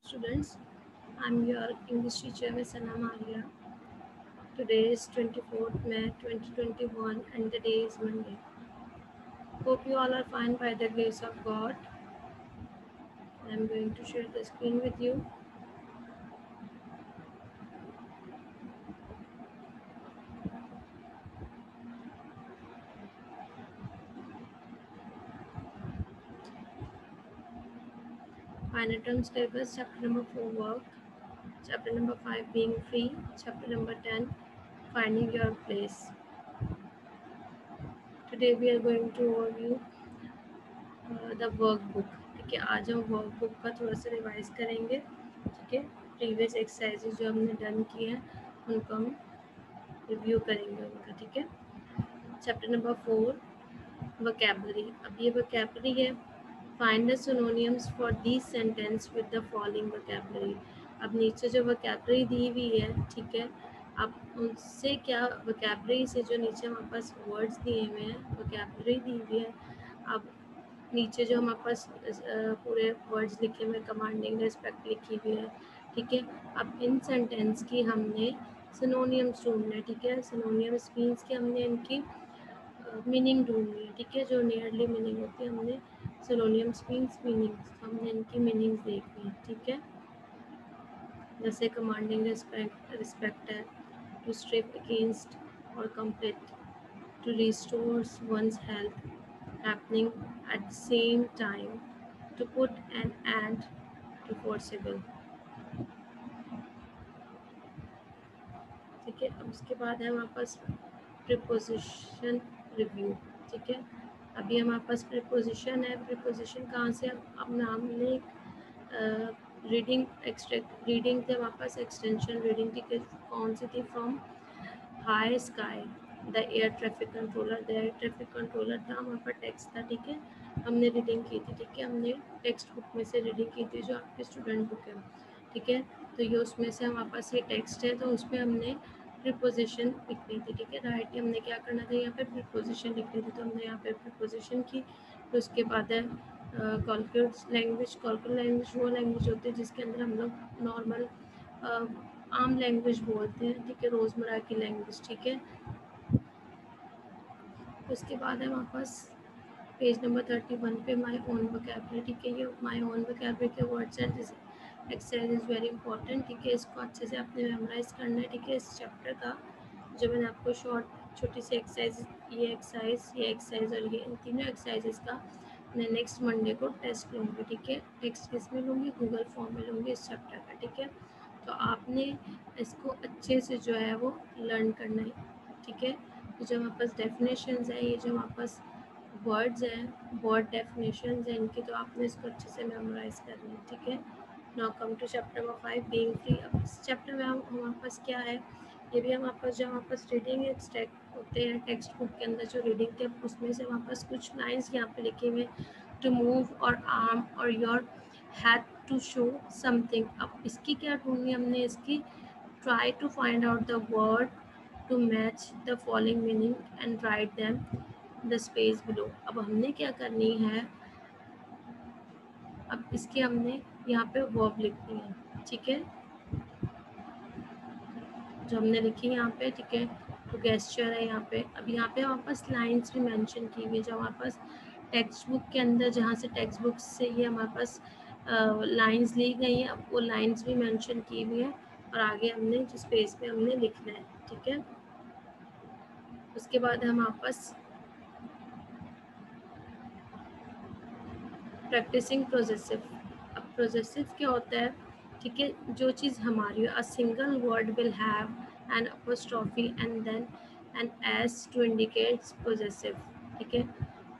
Students, I'm your English teacher, Ms. Sanam Alia. Today is 24th May 2021 and the day is Monday. Hope you all are fine by the grace of God. I'm going to share the screen with you. Final term syllabus, chapter number 4, work. Chapter number 5, being free. Chapter number 10, finding your place. Today we are going to overview the workbook. ठीक है, आज हम workbook का थोड़ा सा revise करेंगे. ठीक है, प्रीवियस एक्सरसाइजेज जो हमने डन किए हैं उनको हम रिव्यू करेंगे उनका. ठीक है, चैप्टर नंबर 4, वोकैबुलरी. अब ये वोकैबुलरी है. Find the synonyms for this sentence with the following vocabulary. अब नीचे जो वोकैबुलरी दी हुई है, ठीक है, अब उनसे क्या वोकैबुलरी से जो नीचे हमारे पास वर्ड्स दिए हुए हैं, वोकैबुलरी दी हुई है. अब नीचे जो हमारे पास पूरे वर्ड्स लिखे हुए, कमांडिंग रिस्पेक्ट लिखी हुई है. ठीक है, अब इन सेंटेंस की हमने सिनोनियम्स ढूंढने. ठीक है, सिनोनियम्स मीन्स कि हमने इनकी मीनिंग ढूंढनी है. ठीक है, जो नियरली मीनिंग होती है, हमने सिनोनियम्स मीन्स मीनिंग्स, हमने इनकी मीनिंग्स देखनी है. ठीक है, जैसे कमांडिंग रिस्पेक्ट है, टू स्ट्रिप अगेंस्ट और complete, to restore one's health, happening at the same time, to put an end to forcible. ठीक है, अब उसके बाद है हमारे पास प्रीपोजिशन रिव्यू. ठीक है, अभी हमारे पास प्रीपोजिशन है. प्रीपोजिशन कहाँ से? अब हमने रीडिंग एक्सट्रैक्ट रीडिंग थे हमारे पास, एक्सटेंशन रीडिंग थी. कौन सी थी? From high sky, the air traffic controller. The air traffic controller था, हमारे पास टेक्स्ट था. ठीक है, हमने रीडिंग की थी. ठीक है, हमने टेक्स्ट बुक में से रीडिंग की थी, जो आपकी स्टूडेंट बुक है. ठीक है, तो ये उसमें से हमारे पास ये टेक्स्ट है, तो उसमें हमने प्रीपोजिशन लिखनी थी. ठीक है, राइट, हमने क्या करना था, यहाँ पे प्रीपोजिशन लिखनी थी, तो हमने यहाँ पे प्रीपोजिशन की. तो उसके बाद है कॉर्पोरेट लैंग्वेज. कॉर्पोरेट लैंग्वेज वो लैंग्वेज होती है जिसके अंदर हम लोग नॉर्मल आम लैंग्वेज बोलते हैं. ठीक है, रोज़मर्रा की लैंग्वेज. ठीक है, उसके बाद है हमारे पास पेज नंबर 31 पे माई ओन वोकैबुलरी. ठीक है, ये माई ओन वोकैबुलरी के वर्ड्स हैं. This exercise is very important. ठीक है, इसको अच्छे से आपने मेमोराइज करना है. ठीक है, इस चैप्टर का जो मैंने आपको छोटी सी एक्सरसाइज, ये एक्सरसाइज और ये इन तीनों एक्सरसाइजेस का मैं नेक्स्ट मंडे को टेस्ट लूँगी. ठीक है, टेक्स्ट किस में लूँगी? गूगल फॉर्म में लूँगी इस चैप्टर का. ठीक है, तो आपने इसको अच्छे से जो है वो लर्न करना है. ठीक है, तो जो हमारे पास डेफिनेशंस हैं, ये जो हमारे पास वर्ड्स हैं, वर्ड डेफिनेशंस हैं इनकी, तो आपने इसको अच्छे से मेमोराइज करना है. ठीक है, now come to chapter number 5, being free. अब इस चैप्टर में हमारे पास क्या है, ये भी हमारे पास जो हमारे पास रीडिंग एक्सट्रैक्ट होते हैं टेक्स्ट बुक के अंदर, जो रीडिंग थे उसमें से हमारे पास कुछ लाइन्स यहाँ पे लिखे हुए, to move our arm or your head to show something. अब इसकी क्या ढूंढनी हमने, इसकी try to find out the word to match the following meaning and write them the space below. अब हमने क्या करनी है, अब इसके हमने यहाँ पे वर्ब लिखनी है. ठीक है, जो हमने लिखी यहाँ पे. ठीक है, तो गेस्चर है यहाँ पे. अब यहाँ पे हमारे पास लाइन्स भी मेंशन की हुई है, जो हमारे पास टेक्स्ट बुक के अंदर, जहाँ से टेक्स्ट बुक से ये हमारे पास लाइन्स ली गई हैं, अब वो लाइन्स भी मेंशन की हुई है, और आगे हमने जिस पेज पे हमने लिखना है. ठीक है, उसके बाद हमारे पास प्रैक्टिसिंग प्रोजेसिव. अब प्रोजेसिव क्या होता है? ठीक है, जो चीज़ हमारी, a single word will have an apostrophe and then an S to indicates possessive. ठीक है,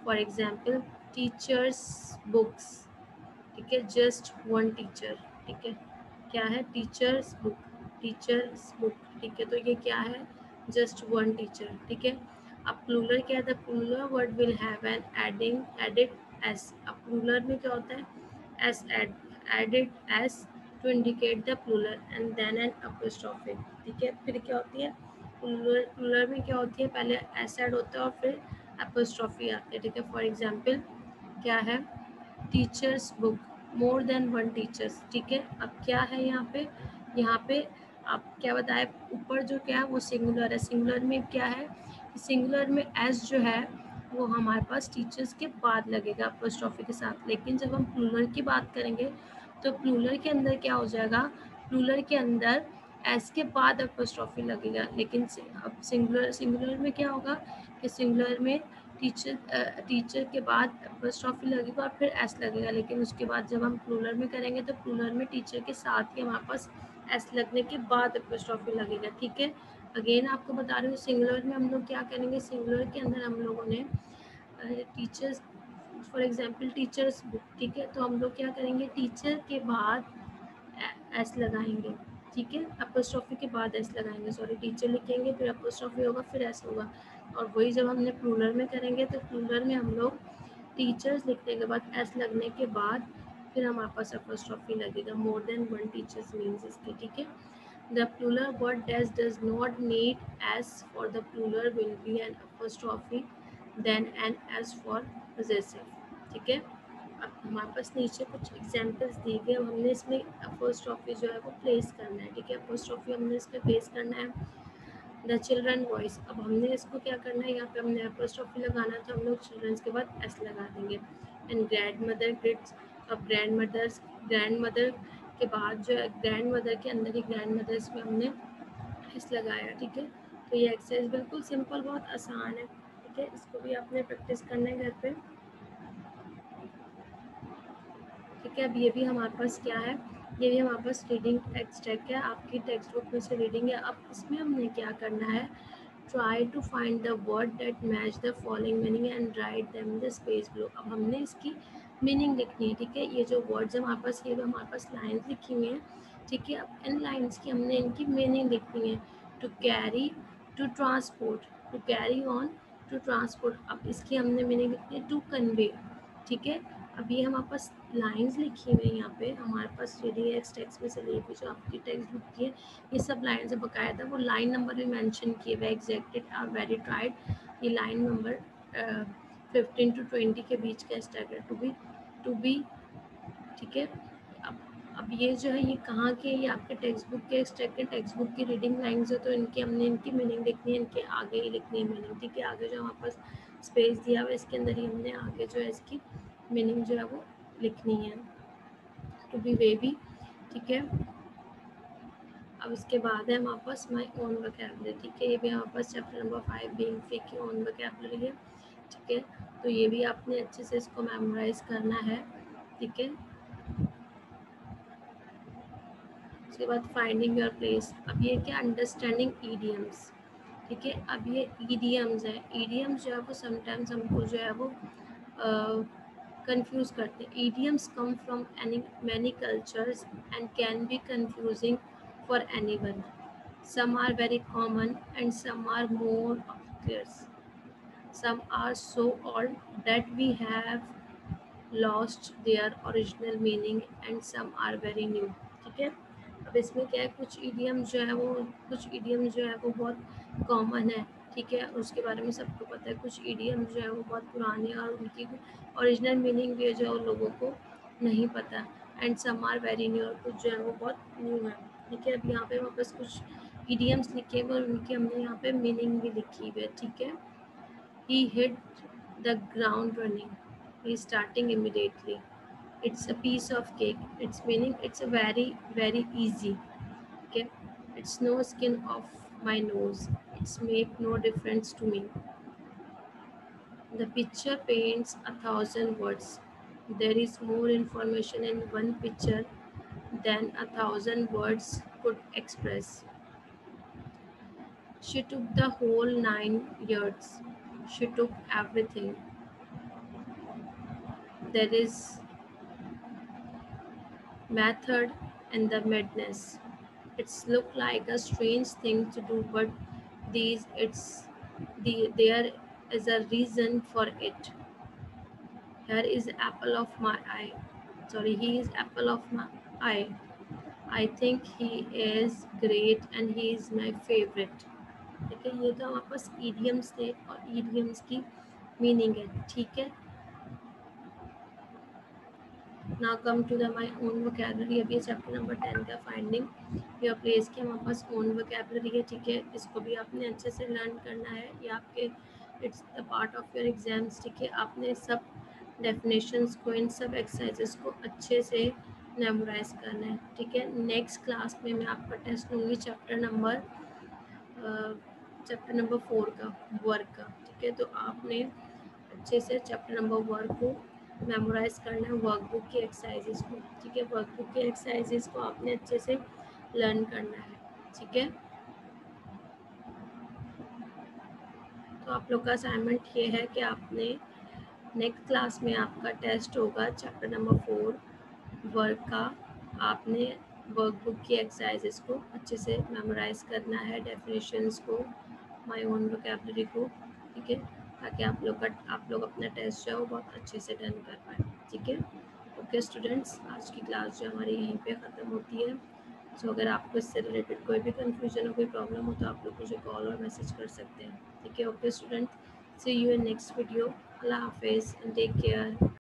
फॉर एग्जांपल टीचर्स बुक्स. ठीक है, जस्ट वन टीचर. ठीक है, क्या है? Teacher's book, teacher's book. ठीक है, तो ये क्या है? Just one teacher. ठीक है, अब प्लूरल क्या है? The plural word will have an added S. अब प्लूरल में क्या होता है? S added S to indicate the plural and then an apostrophe. ठीक है, फिर क्या होती है? प्लूरल में क्या होती है? पहले एस ऐड होता है और फिर अपोस्ट्रोफी आती है. ठीक है, फॉर एग्जाम्पल क्या है? Teacher's book. More than one teachers, ठीक है। अब क्या है यहाँ पे आप क्या बताए, ऊपर जो क्या है वो सिंगुलर है। सिंगुलर में क्या है, सिंगुलर में एस जो है वो हमारे पास टीचर्स के बाद लगेगा अपोस्ट्रोफी के साथ। लेकिन जब हम प्लूरल की बात करेंगे तो प्लूरल के अंदर क्या हो जाएगा, प्लूरल के अंदर एस के बाद अपोस्ट्रोफी लगेगा। लेकिन अब सिंगुलर में क्या होगा कि सिंगुलर में टीचर के बाद अपोस्ट्रोफी लगेगा और फिर एस लगेगा। लेकिन उसके बाद जब हम प्लूरल में करेंगे तो प्लूरल में टीचर के साथ ही हमारे पास एस लगने के बाद अपोस्ट्रोफी लगेगा, ठीक है। अगेन आपको बता रही हूँ सिंगुलर में हम लोग क्या करेंगे, सिंगुलर के अंदर हम लोगों ने teachers, for example teachers book, ठीक है। तो हम लोग क्या करेंगे, टीचर के बाद एस लगाएंगे, ठीक है। अपोस्ट्रोफी के बाद एस लगाएंगे, सॉरी, टीचर लिखेंगे फिर अपोस्ट्रोफी होगा फिर एस होगा। और वही जब हमने प्लूरल में करेंगे तो प्लूरल में हम लोग टीचर्स लिखने के बाद एस लगने के बाद फिर हमारे पास अपोस्ट्रोफी लगेगा। More than one teachers means इसके, ठीक है। The plural word that does not need s for the plural will be an apostrophe then an s for possessive, ठीक है। अब हमारे पास नीचे कुछ एग्जांपल्स दिए गए, हमने इसमें अपोस्ट्रोफी जो है वो प्लेस करना है, ठीक है। अपोस्ट्रोफी हमने इसमें प्लेस करना है। द चिल्ड्रन वॉइस, अब हमने इसको क्या करना है, यहाँ पे हमने अपोस्ट्रोफी लगाना तो हम लोग चिल्ड्रंस के बाद एस लगा देंगे। एंड ग्रैंड मदर ग्रिड्स, अब ग्रैंड मदर के बाद जो है ग्रैंड मदर के अंदर ही ग्रैंड मदर्स में हमने एस लगाया, ठीक है। तो ये एक्सरसाइज बिल्कुल सिंपल, बहुत आसान है, ठीक है। इसको भी आपने प्रैक्टिस करना है घर पे, ठीक है। अब ये भी हमारे पास क्या है, ये भी हमारे पास रीडिंग एक्सट्रैक्ट है, आपकी टेक्स्ट बुक में से रीडिंग है। अब इसमें हमने क्या करना है, try to find the word that match the following meaning and write them in the space below. अब हमने इसकी मीनिंग लिखनी है, ठीक है। ये जो वर्ड्स हमारे पास, ये हमारे पास लाइन्स लिखी हुई हैं, ठीक है। अब इन लाइन्स की हमने इनकी मीनिंग लिखनी है। To carry, to transport, to carry on, to transport. अब इसकी हमने मीनिंग लिखनी है टू कन्वे, ठीक है। अब ये हमारे पास लाइंस लिखी हुई है, यहाँ पे हमारे पास रीडिंग टेक्स्ट में से लेके जो आपकी टेक्स्ट बुक की है, ये सब लाइन्स है बकायदा, वो लाइन नंबर भी मेंशन किए हुए, एग्जैक्टेड आर वेरी ट्राइड, ये लाइन नंबर 15 to 20 के बीच का स्टैगर टू बी, ठीक है। अब ये जो है ये कहाँ के, ये आपके टेक्स्ट बुक के एक्सट्रैक्टेड टेक्स्ट बुक की रीडिंग लाइन्स है, तो इनकी हमने इनकी मीनिंग लिखनी है, इनके आगे ही लिखनी है मीनिंग, ठीक है। आगे जो हमारे पास स्पेस दिया हुआ है इसके अंदर ही हमने आगे जो है इसकी मीनिंग जो है वो लिखनी है। टू बी बेबी, ठीक है। अब इसके बाद है हमारे पास माई ओन वोकैबुलरी, ठीक है। ये भी हमारे पास चैप्टर नंबर 5 बीइंग फ्री की ओन वोकैबुलरी है, ठीक है। तो ये भी आपने अच्छे से इसको मेमोराइज करना है, ठीक है। उसके बाद फाइंडिंग योर प्लेस, अब ये क्या, अंडरस्टैंडिंग ईडियम्स, ठीक है। अब ये ईडियम्स है, ईडियम्स जो है वो समटाइम्स हमको जो है वो कंफ्यूज करते हैं। Idioms come from any many cultures and can be confusing for anyone, some are very common and some are more obscure, some are so old that we have lost their original meaning and some are very new, ठीक है। अब इसमें क्या है, कुछ idiom जो है वो, कुछ इडियम जो है वो बहुत कॉमन है, ठीक है, उसके बारे में सबको पता है। कुछ इडियम जो है वो बहुत पुराने और उनकी ओरिजिनल मीनिंग भी है जो लोगों को नहीं पता। And some are very new, और कुछ जो है वो बहुत न्यू है, ठीक है। अब यहाँ पे वापस कुछ इडियम्स लिखे हुए और उनकी हमने यहाँ पे मीनिंग भी लिखी हुई है, ठीक है। He hit the ground running. He's starting immediately. It's a piece of cake. Its meaning, it's a very, very easy. Okay. It's no skin off my nose. It's make no difference to me. The picture paints 1,000 words. There is more information in one picture than 1,000 words could express. She took the whole 9 years. She took everything. There is method and the madness. It's look like a strange thing to do, but there is a reason for it. Here is apple of my eye. Sorry, he is apple of my eye. I think he is great and he is my favorite. ठीक है, ये तो हमारे पास idioms थे और idioms की meaning है, ठीक है। Now come to the my own vocabulary. अभी चैप्टर नंबर 10 का फाइंडिंग योर प्लेस की हमारे पास ओन वोकेबलरी है, ठीक है। इसको भी आपने अच्छे से लर्न करना है, ये आपके it's the part of your exams, ठीक है। आपने सब डेफिनेशंस को, इन सब एक्सरसाइजेस को अच्छे से मेमोराइज करना है, ठीक है। नेक्स्ट क्लास में मैं आपका टेस्ट लूँगी चैप्टर नंबर 4 का, वर्क का, ठीक है। तो आपने अच्छे से चैप्टर नंबर 1 को मेमोराइज करना है, वर्कबुक की एक्सरसाइजेस को, ठीक है। वर्कबुक की एक्सरसाइजेस को आपने अच्छे से लर्न करना है, ठीक है। तो आप लोग का असाइनमेंट ये है कि आपने नेक्स्ट क्लास में आपका टेस्ट होगा चैप्टर नंबर 4 वर्क का। आपने वर्कबुक की एक्सरसाइजेस को अच्छे से मेमोराइज करना है, डेफिनेशंस को, माय ओन वोकैबुलरी को, ठीक है, ताकि आप लोग अपना टेस्ट जो है वो बहुत अच्छे से डन कर पाए, ठीक है। ओके स्टूडेंट्स, आज की क्लास जो हमारी यहीं पे ख़त्म होती है। सो अगर आपको इससे रिलेटेड कोई भी कन्फ्यूजन हो, कोई प्रॉब्लम हो, तो आप लोग मुझे कॉल और मैसेज कर सकते हैं, ठीक है। Okay student, see you in next video. Allah हाफिज़ एंड टेक केयर।